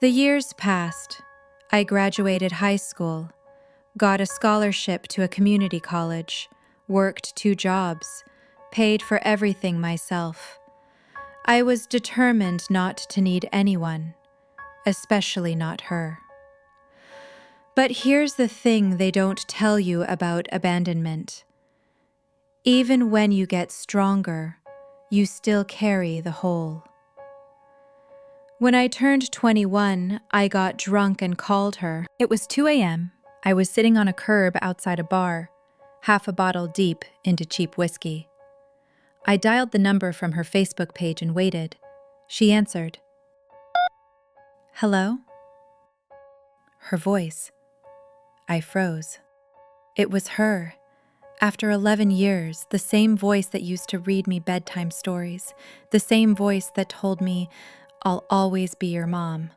The years passed. I graduated high school, got a scholarship to a community college, worked 2 jobs, paid for everything myself. I was determined not to need anyone, especially not her. But here's the thing they don't tell you about abandonment. Even when you get stronger, you still carry the hole. When I turned 21, I got drunk and called her. It was 2 a.m. I was sitting on a curb outside a bar, half a bottle deep into cheap whiskey. I dialed the number from her Facebook page and waited. She answered. Hello? Her voice. I froze. It was her. After 11 years, the same voice that used to read me bedtime stories, the same voice that told me, I'll always be your mom.